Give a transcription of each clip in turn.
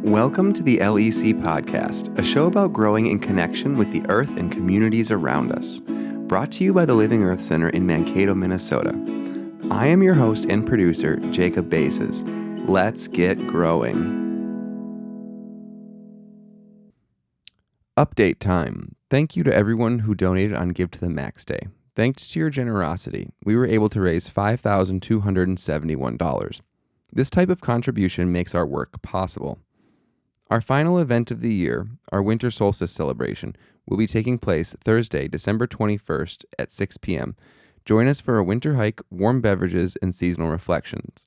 Welcome to the LEC podcast, a show about growing in connection with the earth and communities around us. Brought to you by the Living Earth Center in Mankato, Minnesota. I am your host and producer, Jacob Bases. Let's get growing. Update time. Thank you to everyone who donated on Give to the Max Day. Thanks to your generosity, we were able to raise $5,271. This type of contribution makes our work possible. Our final event of the year, our Winter Solstice celebration, will be taking place Thursday, December 21st at 6 p.m. Join us for a winter hike, warm beverages, and seasonal reflections.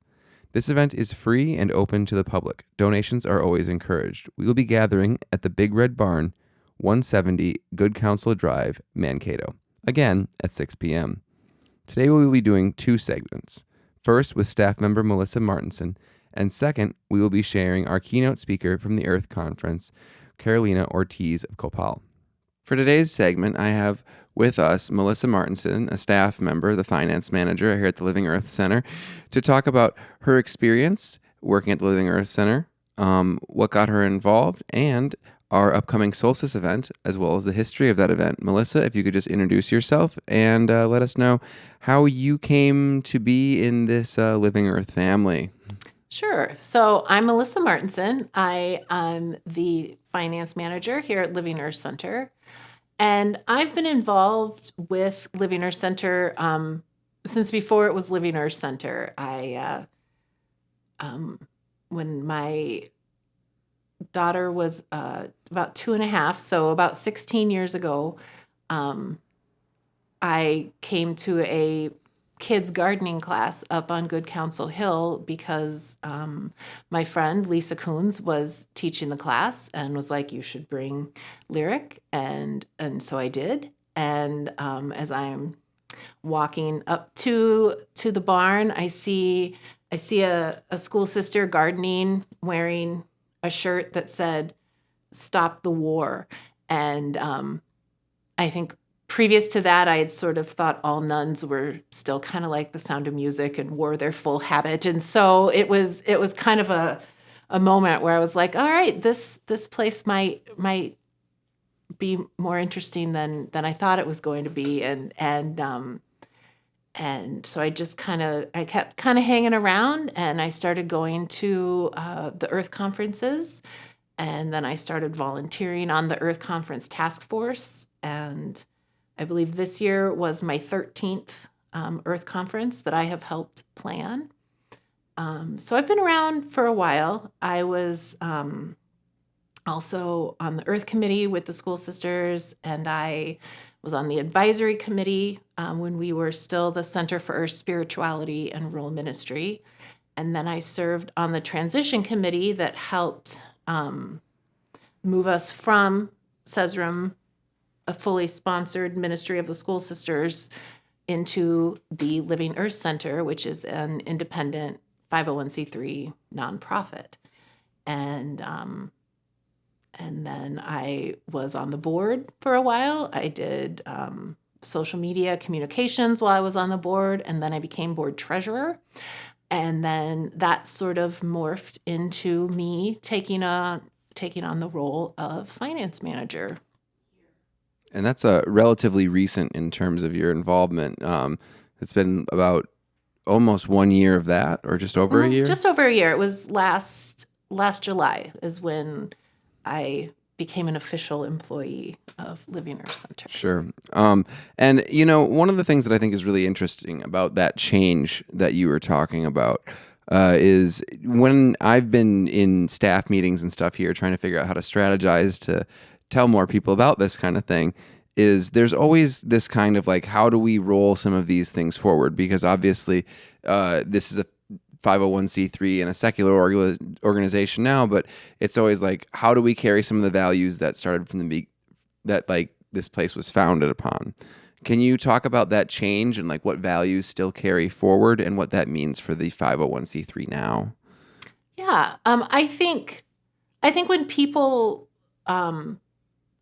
This event is free and open to the public. Donations are always encouraged. We will be gathering at the Big Red Barn, 170 Good Counsel Drive, Mankato, again at 6 p.m. Today we will be doing two segments. First with staff member Melissa Martensen, and second, we will be sharing our keynote speaker from the Earth Conference, Carolina Ortiz of Copal. For today's segment, I have with us Melissa Martensen, a staff member, the finance manager here at the Living Earth Center, to talk about her experience working at the Living Earth Center, what got her involved, and our upcoming Solstice event, as well as the history of that event. Melissa, if you could just introduce yourself and let us know how you came to be in this Living Earth family. Sure. So I'm Melissa Martensen. I am the finance manager here at Living Earth Center. And I've been involved with Living Earth Center since before it was Living Earth Center. When my daughter was about 2.5, so about 16 years ago, I came to a kids gardening class up on Good Counsel Hill because my friend Lisa Coons was teaching the class and was like, you should bring Lyric. And so I did. And as I'm walking up to the barn, I see a school sister gardening wearing a shirt that said, "Stop the War." And I think previous to that, I had sort of thought all nuns were still kind of like The Sound of Music and wore their full habit. And so it was kind of a moment where I was like, all right, this place might be more interesting than I thought it was going to be. And so I kept kind of hanging around, and I started going to the Earth conferences, and then I started volunteering on the Earth Conference Task Force. And I believe this year was my 13th Earth Conference that I have helped plan. So I've been around for a while. I was also on the Earth Committee with the School Sisters, and I was on the advisory committee when we were still the Center for Earth Spirituality and Rural Ministry. And then I served on the transition committee that helped move us from CESRM, a fully sponsored ministry of the School Sisters, into the Living Earth Center, which is an independent 501c3 nonprofit. And then I was on the board for a while. I did social media communications while I was on the board, and then I became board treasurer. And then that sort of morphed into me taking on the role of finance manager. And that's relatively recent in terms of your involvement. It's been about almost 1 year of that, or just over a year? Just over a year. It was last July is when I became an official employee of Living Earth Center. Sure. And, one of the things that I think is really interesting about that change that you were talking about is when I've been in staff meetings and stuff here trying to figure out how to strategize to tell more people about this kind of thing, is there's always this kind of like, how do we roll some of these things forward? Because obviously this is a 501c3 and a secular organization now, but it's always like, how do we carry some of the values that started from that like this place was founded upon? Can you talk about that change and like what values still carry forward and what that means for the 501c3 now? Yeah, I think when people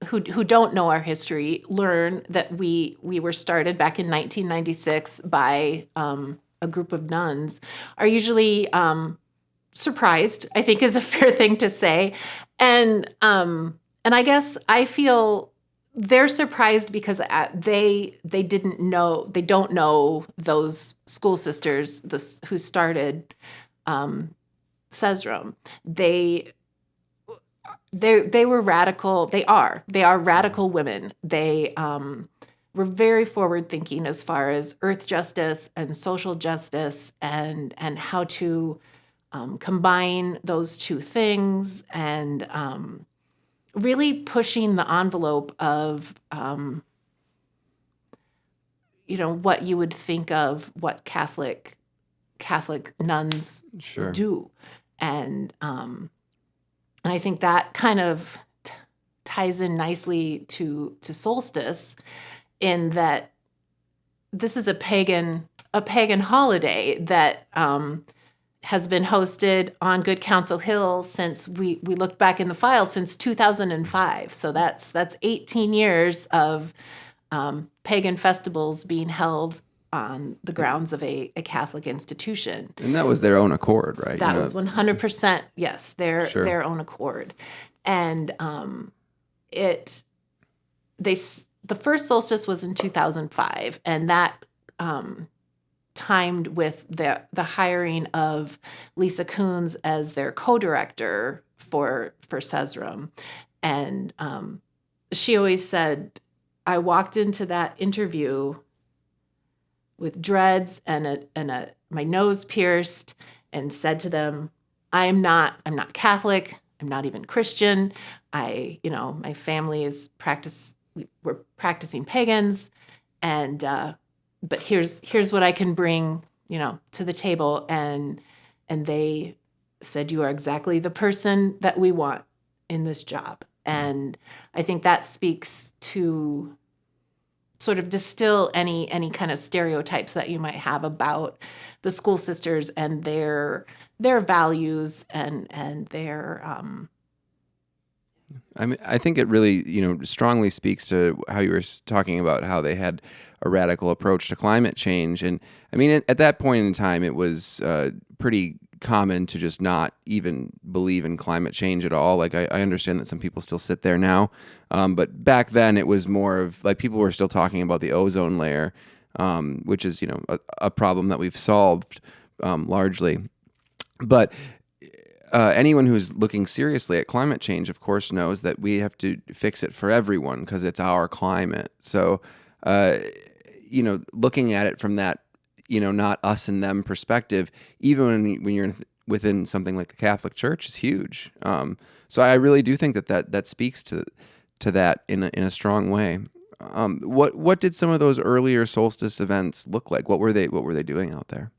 who don't know our history learn that we were started back in 1996 by a group of nuns, are usually surprised, I think is a fair thing to say. And I guess I feel they're surprised because they don't know those school sisters who started Sesrum. They were radical. They are radical women. They were very forward thinking as far as earth justice and social justice and how to combine those two things, and really pushing the envelope of what you would think of what Catholic nuns Sure. do, and I think that kind of ties in nicely to Solstice, in that this is a pagan holiday that has been hosted on Good Counsel Hill since we looked back in the files since 2005. So that's 18 years of pagan festivals being held on the grounds of a Catholic institution. And that was their own accord, right? That was 100%, yes, Sure. their own accord. And the first solstice was in 2005, and that timed with the hiring of Lisa Coons as their co-director for Sesrum. And she always said, I walked into that interview with dreads and my nose pierced, and said to them, I'm not Catholic. I'm not even Christian. My family is we're practicing pagans, and but here's what I can bring, to the table. And they said, you are exactly the person that we want in this job. And I think that speaks to sort of distill any kind of stereotypes that you might have about the school sisters and their values and their I mean, I think it really, strongly speaks to how you were talking about how they had a radical approach to climate change. And I mean, at that point in time, it was pretty common to just not even believe in climate change at all. Like, I understand that some people still sit there now. But back then it was more of like people were still talking about the ozone layer, which is, a problem that we've solved largely. But anyone who's looking seriously at climate change, of course, knows that we have to fix it for everyone because it's our climate. So, looking at it from that, not us and them perspective, even when you're within something like the Catholic Church, is huge. So I really do think that speaks to that in a strong way. What did some of those earlier solstice events look like? What were they doing out there?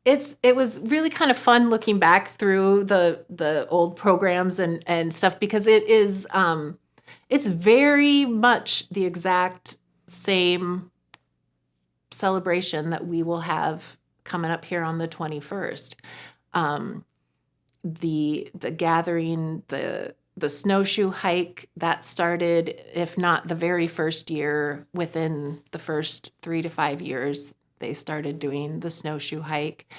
It was really kind of fun looking back through the old programs and stuff, because it is it's very much the exact same celebration that we will have coming up here on the 21st. The gathering, the snowshoe hike, that started, if not the very first year, within the first 3 to 5 years, they started doing the snowshoe hike.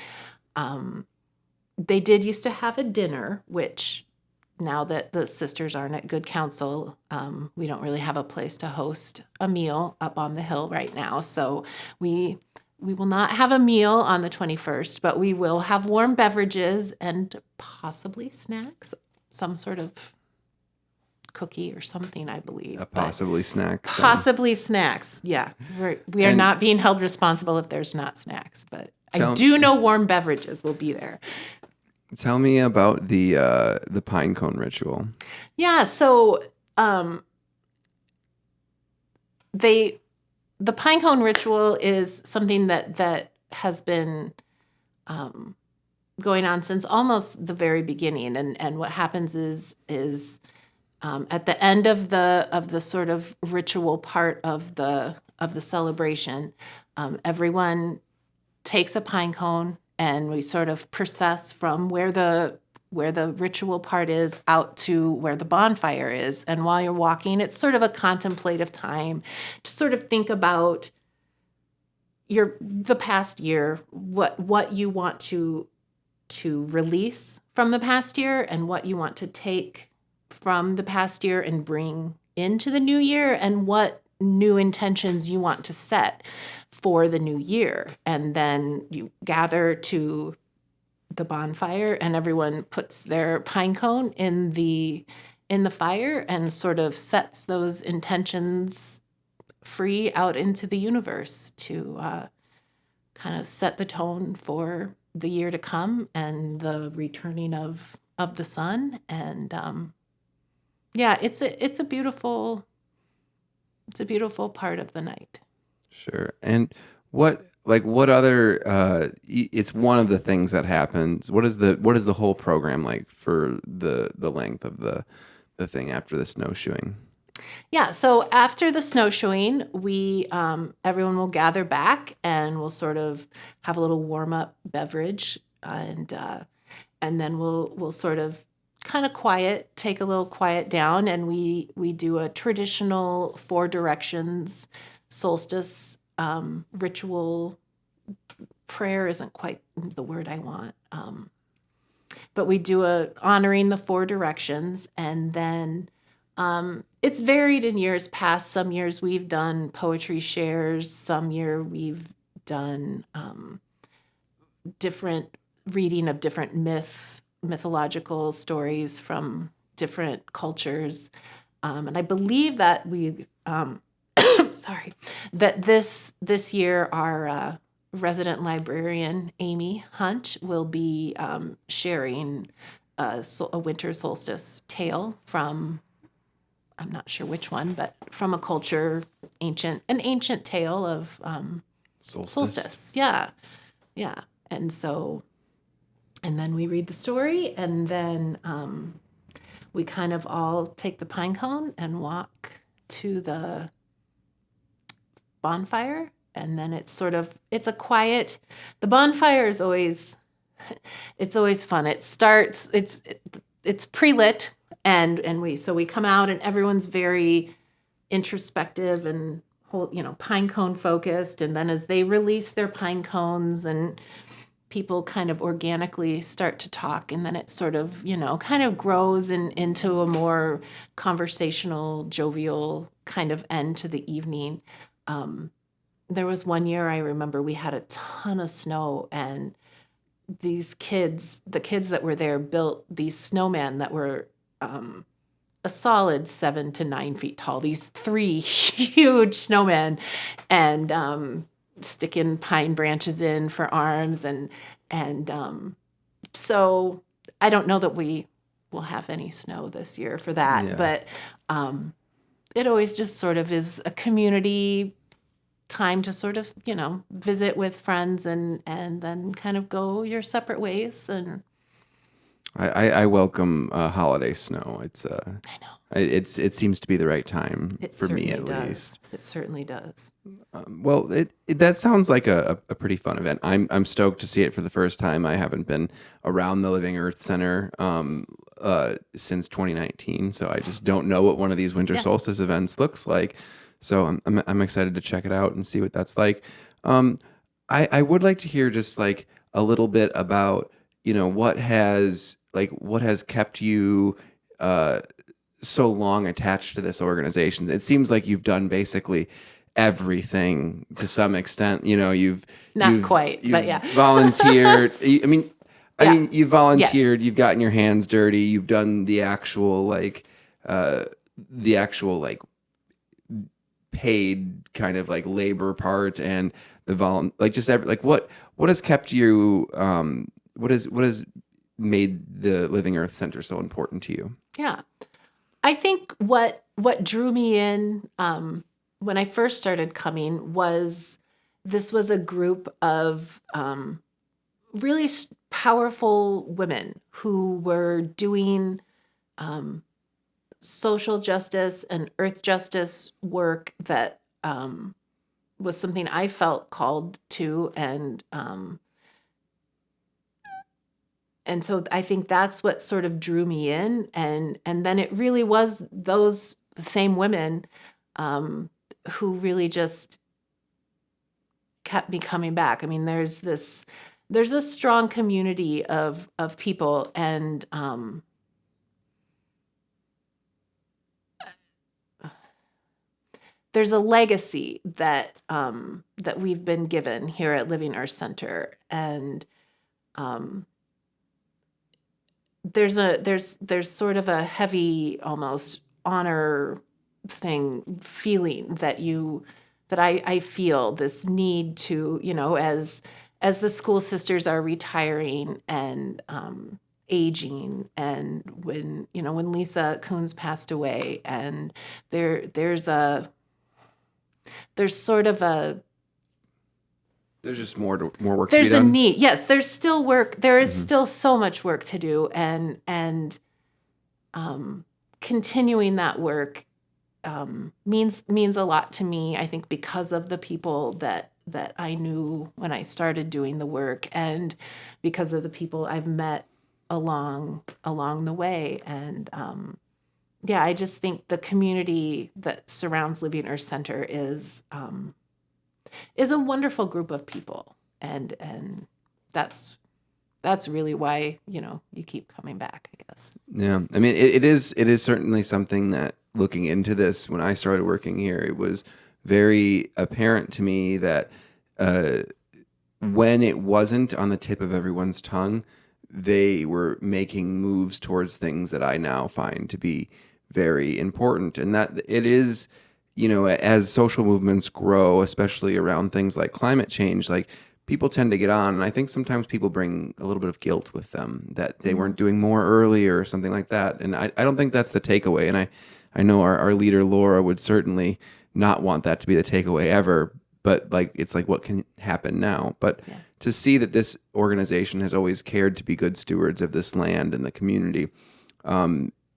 They did used to have a dinner, which now that the sisters aren't at Good Counsel, we don't really have a place to host a meal up on the hill right now. So we will not have a meal on the 21st, but we will have warm beverages and possibly snacks, some sort of cookie or something, I believe. Possibly snacks. Possibly snacks. Yeah, we are not being held responsible if there's not snacks, but I do know warm beverages will be there. Tell me about the pine cone ritual. Yeah, so the pine cone ritual is something that has been going on since almost the very beginning, and what happens is at the end of the sort of ritual part of the celebration, everyone takes a pine cone, and we sort of process from where the ritual part is out to where the bonfire is. And while you're walking, it's sort of a contemplative time to sort of think about, the past year, what you want to release from the past year and what you want to take from the past year and bring into the new year, and what new intentions you want to set for the new year. And then you gather to the bonfire and everyone puts their pine cone in the fire and sort of sets those intentions free out into the universe to kind of set the tone for the year to come and the returning of the sun. And yeah, it's a beautiful part of the night. Sure. And what other it's one of the things that happens. What is the whole program like for the length of the thing after the snowshoeing? Yeah, so after the snowshoeing, we everyone will gather back and we'll sort of have a little warm up beverage, and then we'll sort of kind of take a little quiet down, and we do a traditional 4 directions solstice ritual. Prayer isn't quite the word I want, but we do a honoring the 4 directions, and then it's varied in years past. Some years we've done poetry shares. Some year we've done different reading of different mythological stories from different cultures. And I believe that we, sorry, that this year our resident librarian, Amy Hunt, will be sharing a winter solstice tale from, I'm not sure which one, but from a culture, an ancient tale of solstice. Yeah. And so, and then we read the story, and then we kind of all take the pine cone and walk to the bonfire. And then it's a quiet, the bonfire is always, it's always fun. It starts, it's pre-lit, and we come out and everyone's very introspective and pine cone focused. And then as they release their pine cones, and people kind of organically start to talk, and then it sort of, kind of grows into a more conversational, jovial kind of end to the evening. There was one year I remember we had a ton of snow, and the kids that were there built these snowmen that were a solid 7 to 9 feet tall, these 3 huge snowmen, and sticking pine branches in for arms. And so I don't know that we will have any snow this year for that. Yeah. But it always just sort of is a community time to sort of, visit with friends and then kind of go your separate ways. And I welcome holiday snow. It's I know. It seems to be the right time for me, at least. It certainly does. Well, that sounds like a pretty fun event. I'm stoked to see it for the first time. I haven't been around the Living Earth Center since 2019, so I just don't know what one of these winter solstice events looks like. So I'm excited to check it out and see what that's like. I would like to hear just like a little bit about what has kept you so long attached to this organization. It seems like you've done basically everything to some extent. You've volunteered. I mean, you volunteered. Yes. You've gotten your hands dirty. You've done the actual paid kind of like labor part, and the what has kept you. What has made the Living Earth Center so important to you? Yeah. I think what drew me in when I first started coming was this was a group of really powerful women who were doing social justice and earth justice work that was something I felt called to, and so I think that's what sort of drew me in. And then it really was those same women who really just kept me coming back. I mean, there's a strong community of people, and there's a legacy that we've been given here at Living Earth Center, and there's sort of a heavy, almost honor feeling that I feel this need to, as the school sisters are retiring and aging, and when Lisa Coons passed away, and there's sort of a There's just more work there's to be a done. need. Yes, there's still work. There is still so much work to do, and continuing that work means a lot to me. I think because of the people that I knew when I started doing the work, and because of the people I've met along the way, and yeah, I just think the community that surrounds Living Earth Center is a wonderful group of people, and that's really why you keep coming back, I guess. Yeah, I mean, it is certainly something that, looking into this, when I started working here, it was very apparent to me that when it wasn't on the tip of everyone's tongue, they were making moves towards things that I now find to be very important. And that it is, as social movements grow, especially around things like climate change, like, people tend to get on, and I think sometimes people bring a little bit of guilt with them that they weren't doing more earlier or something like that. And I don't think that's the takeaway. And I know our leader, Laura, would certainly not want that to be the takeaway ever. But it's like, what can happen now? But to see that this organization has always cared to be good stewards of this land and the community,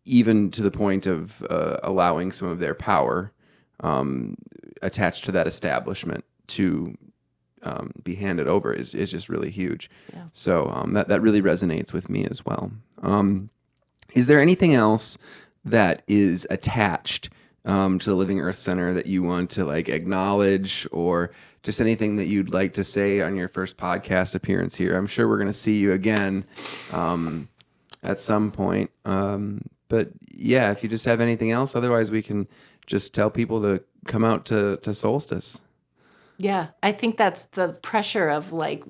even to the point of allowing some of their power attached to that establishment to be handed over is just really huge. Yeah. So that really resonates with me as well. Is there anything else that is attached to the Living Earth Center that you want to acknowledge, or just anything that you'd like to say on your first podcast appearance here? I'm sure we're going to see you again at some point. But yeah, if you just have anything else, otherwise we can just tell people to come out to Solstice. Yeah, I think that's the pressure of the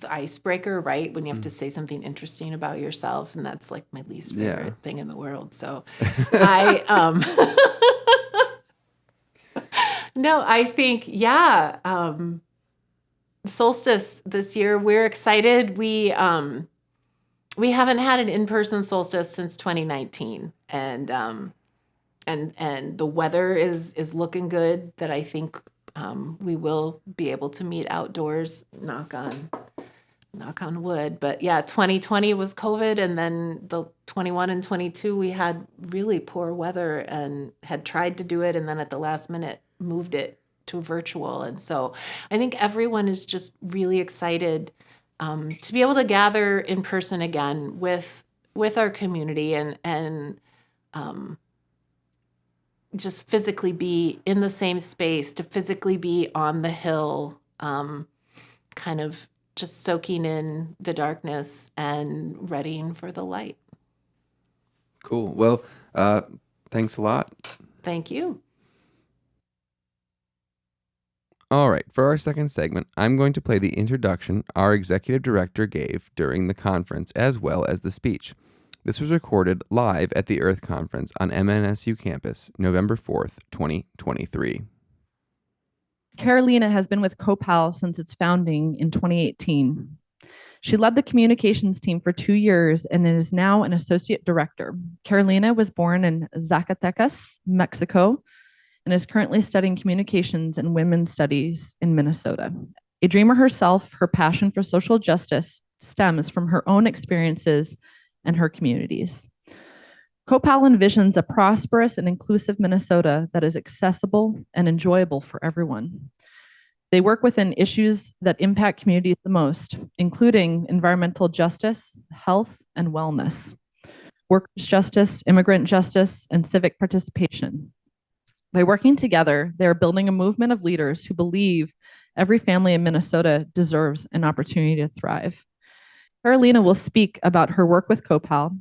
icebreaker, right? When you have to say something interesting about yourself, and that's my least favorite thing in the world. So I no, I think Solstice this year, we're excited. We haven't had an in-person Solstice since 2019, and the weather is looking good, that I think we will be able to meet outdoors, knock on wood. But yeah, 2020 was COVID, and then the 21 and 22 we had really poor weather, and had tried to do it, and then at the last minute moved it to virtual. And so I think everyone is just really excited to be able to gather in person again with our community, and just physically be in the same space, to physically be on the hill, kind of just soaking in the darkness and readying for the light. Cool. Well, thanks a lot. Thank you. All right, for our second segment, I'm going to play the introduction our executive director gave during the conference, as well as the speech. This was recorded live at the Earth Conference on MNSU campus, November 4th, 2023. Carolina has been with Copal since its founding in 2018. She led the communications team for 2 years and is now an associate director. Carolina was born in Zacatecas, Mexico, and is currently studying communications and women's studies in Minnesota. A dreamer herself, her passion for social justice stems from her own experiences and her communities. Copal envisions a prosperous and inclusive Minnesota that is accessible and enjoyable for everyone. They work within issues that impact communities the most, including environmental justice, health, and wellness, workers' justice, immigrant justice, and civic participation. By working together, they are building a movement of leaders who believe Every family in Minnesota deserves an opportunity to thrive. Carolina will speak about her work with Copal,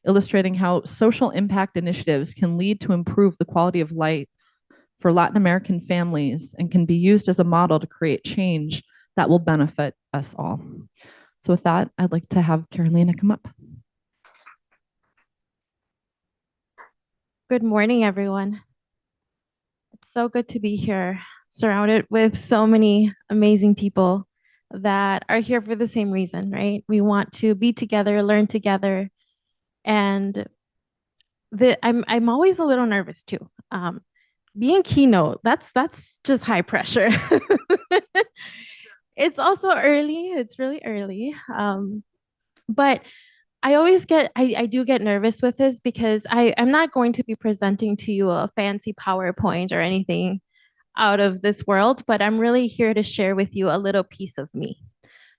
illustrating how social impact initiatives can lead to improve the quality of life for Latin American families and can be used as a model to create change that will benefit us all. So with that, I'd like to have Carolina come up. Good morning, everyone. It's so good to be here, surrounded with so many amazing people that are here for the same reason, right? We want to be together, learn together, and I'm always a little nervous too. Being keynote, that's just high pressure. It's also early. It's really early. But I do get nervous with this because I'm not going to be presenting to you a fancy PowerPoint or anything out of this world, but I'm really here to share with you a little piece of me,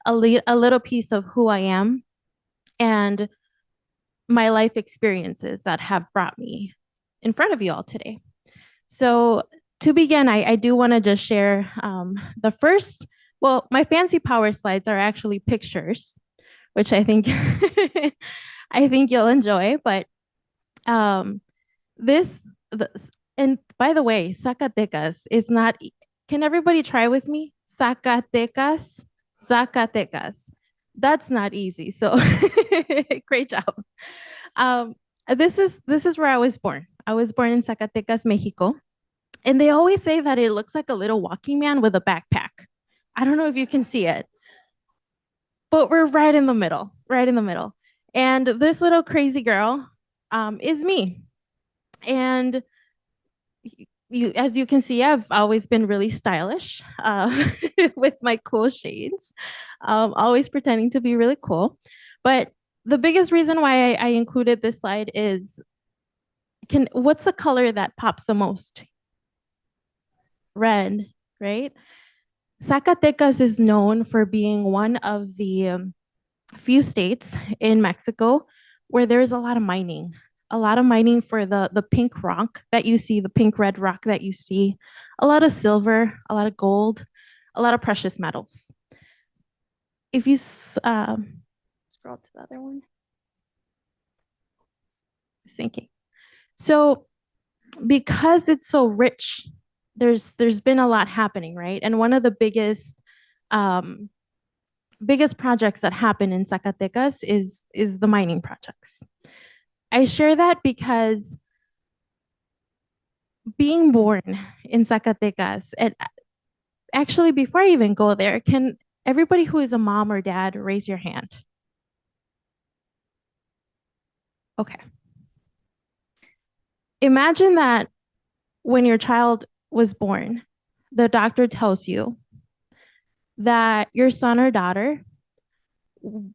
a little piece of who I am and my life experiences that have brought me in front of you all today. So to begin, I do want to just share the first, well, my fancy power slides are actually pictures, which I think I think you'll enjoy. But this, and by the way, Zacatecas is not, can everybody try with me? Zacatecas, Zacatecas. That's not easy. So great job. This is where I was born. I was born in Zacatecas, Mexico. And they always say that it looks like a little walking man with a backpack. I don't know if you can see it, but we're right in the middle, right in the middle. And this little crazy girl is me. And as you can see, I've always been really stylish with my cool shades, always pretending to be really cool. But the biggest reason why I included this slide is, what's the color that pops the most? Red, right? Zacatecas is known for being one of the few states in Mexico where there's a lot of mining, for the pink rock that you see, the pink red rock that you see, a lot of silver, a lot of gold, a lot of precious metals. If you scroll to the other one, thinking. So because it's so rich, there's been a lot happening, right? And one of the biggest projects that happen in Zacatecas is the mining projects. I share that because being born in Zacatecas, and actually before I even go there, can everybody who is a mom or dad raise your hand? Okay. Imagine that when your child was born, the doctor tells you that your son or daughter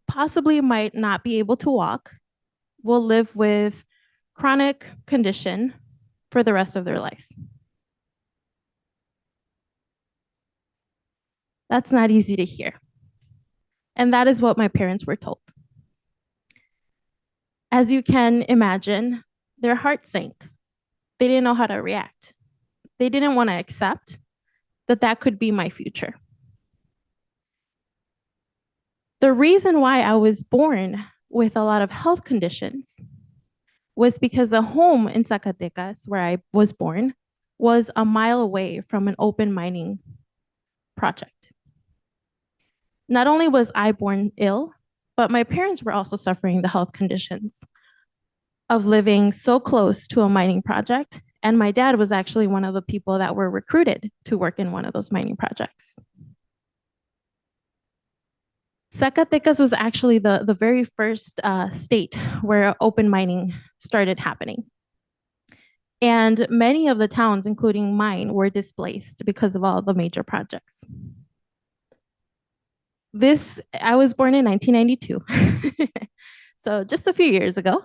possibly might not be able to walk, will live with chronic condition for the rest of their life. That's not easy to hear. And that is what my parents were told. As you can imagine, their heart sank. They didn't know how to react. They didn't want to accept that could be my future. The reason why I was born with a lot of health conditions was because the home in Zacatecas, where I was born, was a mile away from an open mining project. Not only was I born ill, but my parents were also suffering the health conditions of living so close to a mining project. And my dad was actually one of the people that were recruited to work in one of those mining projects. Zacatecas was actually the very first state where open mining started happening. And many of the towns, including mine, were displaced because of all the major projects. I was born in 1992, so just a few years ago.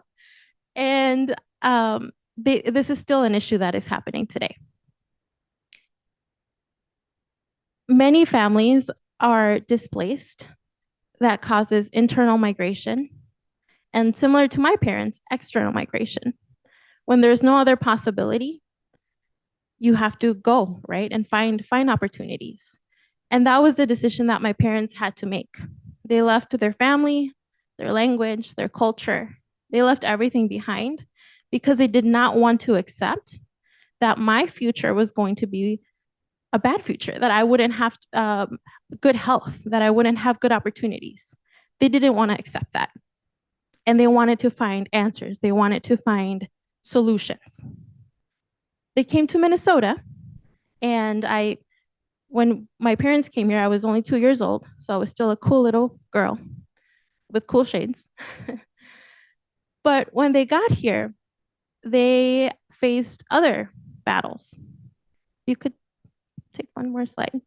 And this is still an issue that is happening today. Many families are displaced. That causes internal migration, and similar to my parents, external migration. When there's no other possibility, you have to go, right, and find opportunities. And that was the decision that my parents had to make. They left their family, their language, their culture. They left everything behind because they did not want to accept that my future was going to be a bad future, that I wouldn't have good health, that I wouldn't have good opportunities. They didn't want to accept that. And they wanted to find answers. They wanted to find solutions. They came to Minnesota, and when my parents came here, I was only 2 years old. So I was still a cool little girl with cool shades. But when they got here, they faced other battles. You could take one more slide.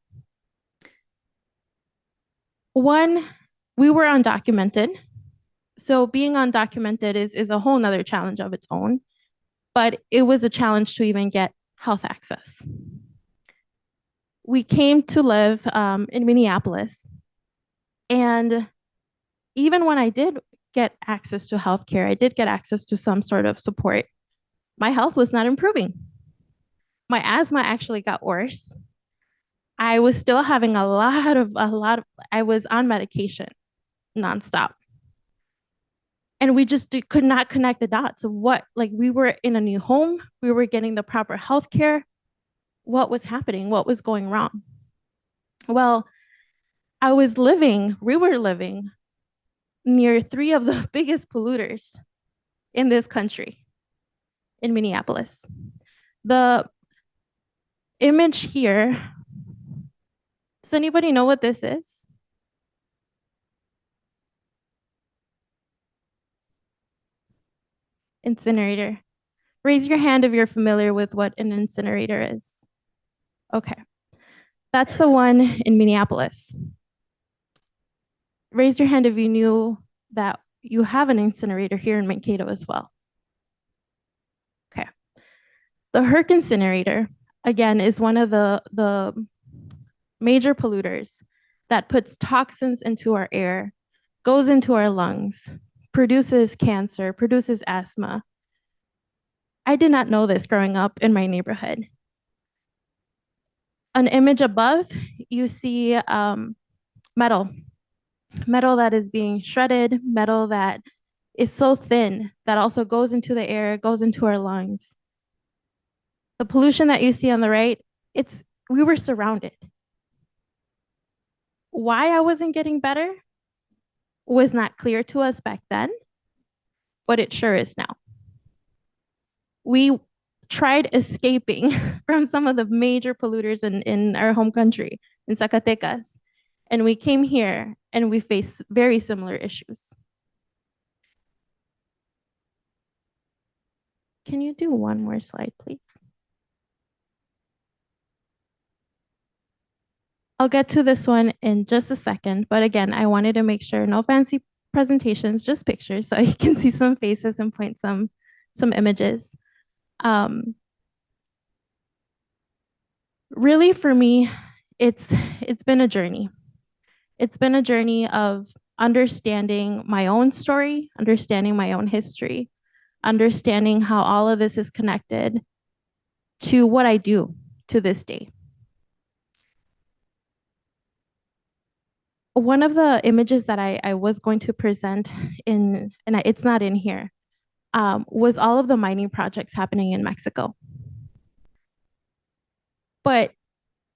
One, we were undocumented. So being undocumented is a whole nother challenge of its own, but it was a challenge to even get health access. We came to live in Minneapolis, and even when I did get access to healthcare, I did get access to some sort of support, my health was not improving. My asthma actually got worse. I was still having a lot of, I was on medication nonstop. And we just could not connect the dots of what, like, we were in a new home, we were getting the proper healthcare. What was happening? What was going wrong? Well, we were living near 3 of the biggest polluters in this country, in Minneapolis. The image here, does anybody know what this is? Incinerator. Raise your hand if you're familiar with what an incinerator is. Okay. That's the one in Minneapolis. Raise your hand if you knew that you have an incinerator here in Mankato as well. Okay. The Herc incinerator, again, is one of the major polluters that puts toxins into our air, goes into our lungs, produces cancer, produces asthma. I did not know this growing up in my neighborhood. An image above, you see metal that is being shredded, metal that is so thin that also goes into the air, goes into our lungs. The pollution that you see on the right, we were surrounded. Why I wasn't getting better was not clear to us back then, but it sure is now. We tried escaping from some of the major polluters in our home country, in Zacatecas, and we came here and we faced very similar issues. Can you do one more slide, please? I'll get to this one in just a second, but again, I wanted to make sure no fancy presentations, just pictures, so you can see some faces and point some images. Really, for me, it's been a journey. It's been a journey of understanding my own story, understanding my own history, understanding how all of this is connected to what I do to this day. One of the images that I was going to present it's not in here, was all of the mining projects happening in Mexico. But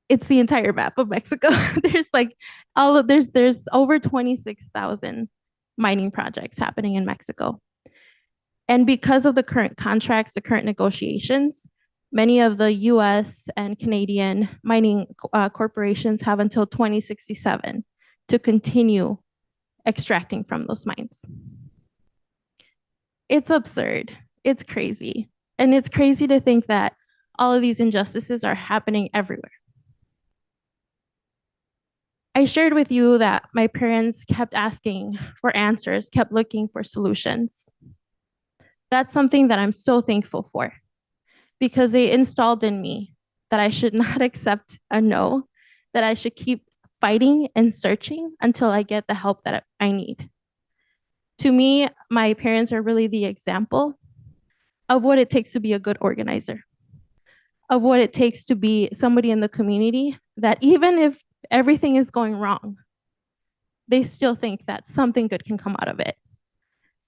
it's the entire map of Mexico. There's over 26,000 mining projects happening in Mexico. And because of the current contracts, the current negotiations, many of the US and Canadian mining corporations have until 2067 to continue extracting from those mines. It's absurd. It's crazy. And it's crazy to think that all of these injustices are happening everywhere. I shared with you that my parents kept asking for answers, kept looking for solutions. That's something that I'm so thankful for, because they installed in me that I should not accept a no, that I should keep fighting and searching until I get the help that I need. To me, my parents are really the example of what it takes to be a good organizer, of what it takes to be somebody in the community that even if everything is going wrong, they still think that something good can come out of it,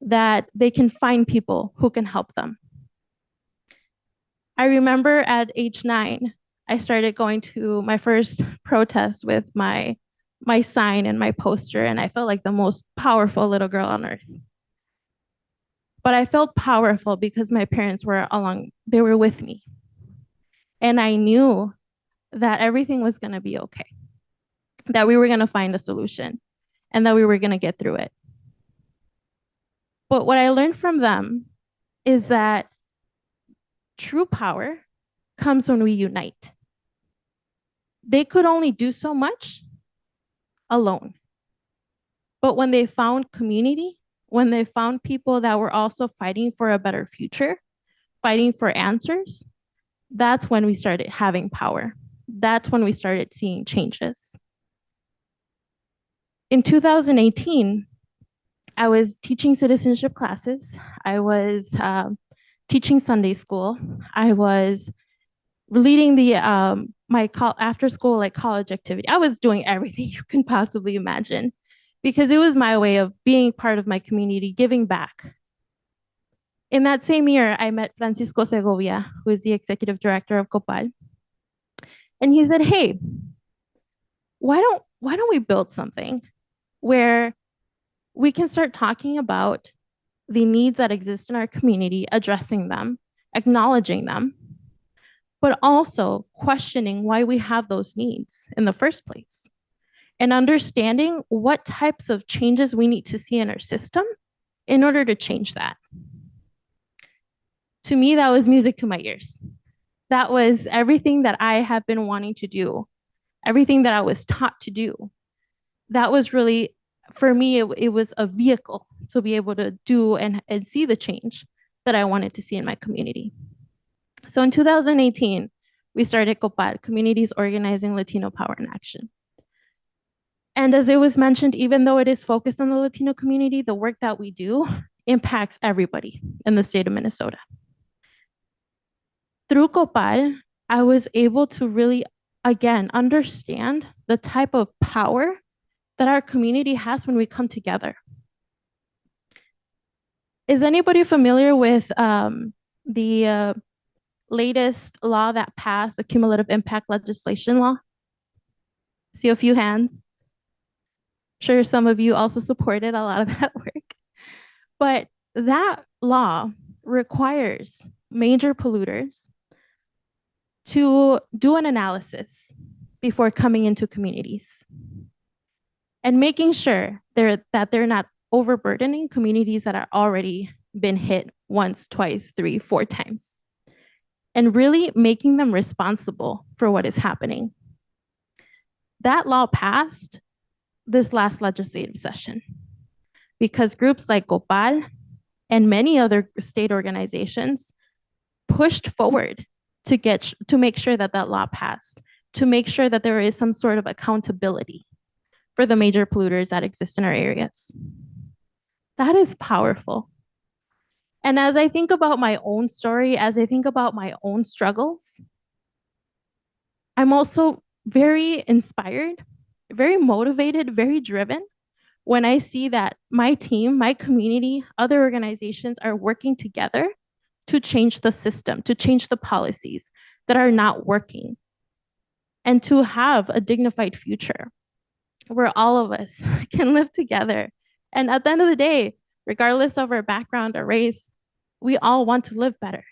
that they can find people who can help them. I remember at age 9, I started going to my first protest with my sign and my poster, and I felt like the most powerful little girl on earth. But I felt powerful because my parents were along, they were with me. And I knew that everything was going to be okay, that we were going to find a solution, and that we were going to get through it. But what I learned from them is that true power comes when we unite. They could only do so much alone. But when they found community, when they found people that were also fighting for a better future, fighting for answers, that's when we started having power. That's when we started seeing changes. In 2018, I was teaching citizenship classes. I was teaching Sunday school. I was leading the my after school like college activity. I was doing everything you can possibly imagine because it was my way of being part of my community, giving back. In that same year, I met Francisco Segovia, who is the executive director of Copal. And he said, hey, why don't we build something where we can start talking about the needs that exist in our community, addressing them, acknowledging them, but also questioning why we have those needs in the first place, and understanding what types of changes we need to see in our system in order to change that. To me, that was music to my ears. That was everything that I have been wanting to do, everything that I was taught to do. That was really, for me, it was a vehicle to be able to do and see the change that I wanted to see in my community. So in 2018, we started Copal, Communities Organizing Latino Power in Action. And as it was mentioned, even though it is focused on the Latino community, the work that we do impacts everybody in the state of Minnesota. Through Copal, I was able to really, again, understand the type of power that our community has when we come together. Is anybody familiar with the latest law that passed, the cumulative impact legislation law? See a few hands. I'm sure some of you also supported a lot of that work. But that law requires major polluters to do an analysis before coming into communities and making sure that they're not overburdening communities that are already been hit once, twice, 3, 4 times, and really making them responsible for what is happening. That law passed this last legislative session because groups like Copal and many other state organizations pushed forward to make sure that that law passed, to make sure that there is some sort of accountability for the major polluters that exist in our areas. That is powerful. And as I think about my own story, as I think about my own struggles, I'm also very inspired, very motivated, very driven when I see that my team, my community, other organizations are working together to change the system, to change the policies that are not working, and to have a dignified future where all of us can live together. And at the end of the day, regardless of our background or race, we all want to live better.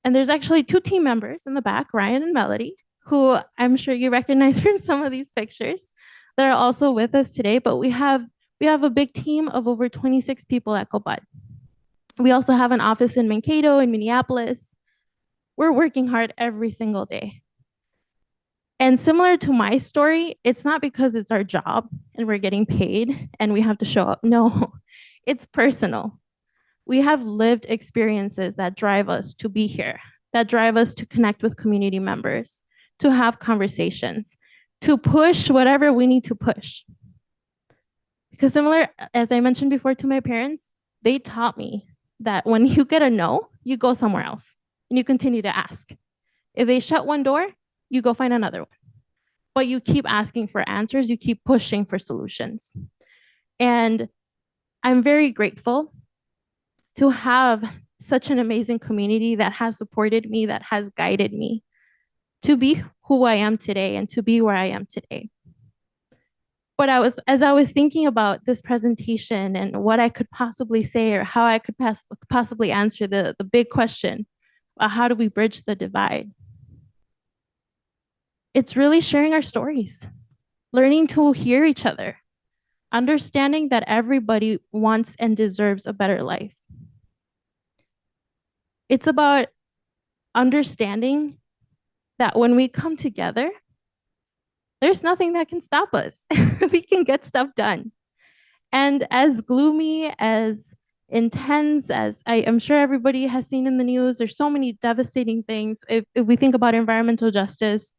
And there's actually 2 team members in the back, Ryan and Melody, who I'm sure you recognize from some of these pictures that are also with us today. But we have a big team of over 26 people at Copal. We also have an office in Mankato, in Minneapolis. We're working hard every single day. And similar to my story, it's not because it's our job and we're getting paid and we have to show up. No, it's personal. We have lived experiences that drive us to be here, that drive us to connect with community members, to have conversations, to push whatever we need to push. Because similar, as I mentioned before to my parents, they taught me that when you get a no, you go somewhere else and you continue to ask. If they shut one door, you go find another one. But you keep asking for answers, you keep pushing for solutions. And I'm very grateful to have such an amazing community that has supported me, that has guided me to be who I am today and to be where I am today. But as I was thinking about this presentation and what I could possibly say or how I could possibly answer the big question, how do we bridge the divide? It's really sharing our stories, learning to hear each other, understanding that everybody wants and deserves a better life. It's about understanding that when we come together, there's nothing that can stop us. We can get stuff done. And as gloomy, as intense as I'm sure everybody has seen in the news, there's so many devastating things. If we think about environmental justice,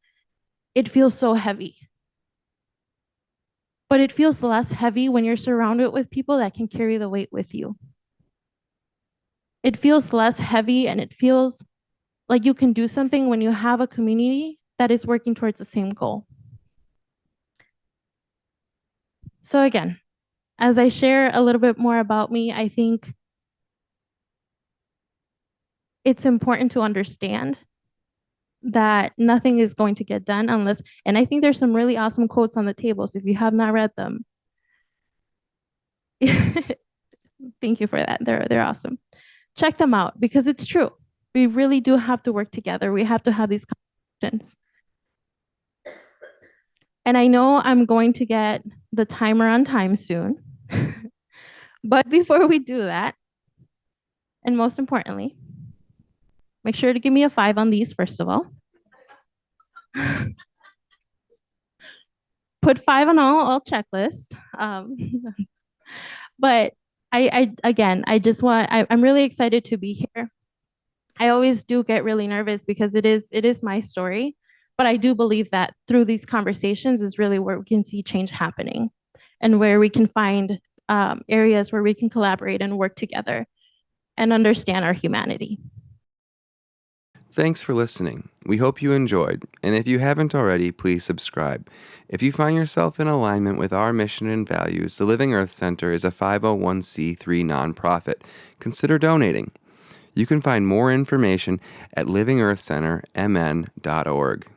it feels so heavy. But it feels less heavy when you're surrounded with people that can carry the weight with you. It feels less heavy and it feels like you can do something when you have a community that is working towards the same goal. So again, as I share a little bit more about me, I think it's important to understand that nothing is going to get done unless, and I think there's some really awesome quotes on the table. So if you have not read them, thank you for that. They're awesome. Check them out because it's true. We really do have to work together. We have to have these conversations. And I know I'm going to get the timer on time soon. But before we do that, and most importantly, make sure to give me a 5 on these, first of all. Put 5 on all checklist. But I'm really excited to be here. I always do get really nervous because it is my story, but I do believe that through these conversations is really where we can see change happening and where we can find areas where we can collaborate and work together and understand our humanity. Thanks for listening. We hope you enjoyed, and if you haven't already, please subscribe. If you find yourself in alignment with our mission and values, the Living Earth Center is a 501c3 nonprofit. Consider donating. You can find more information at livingearthcentermn.org.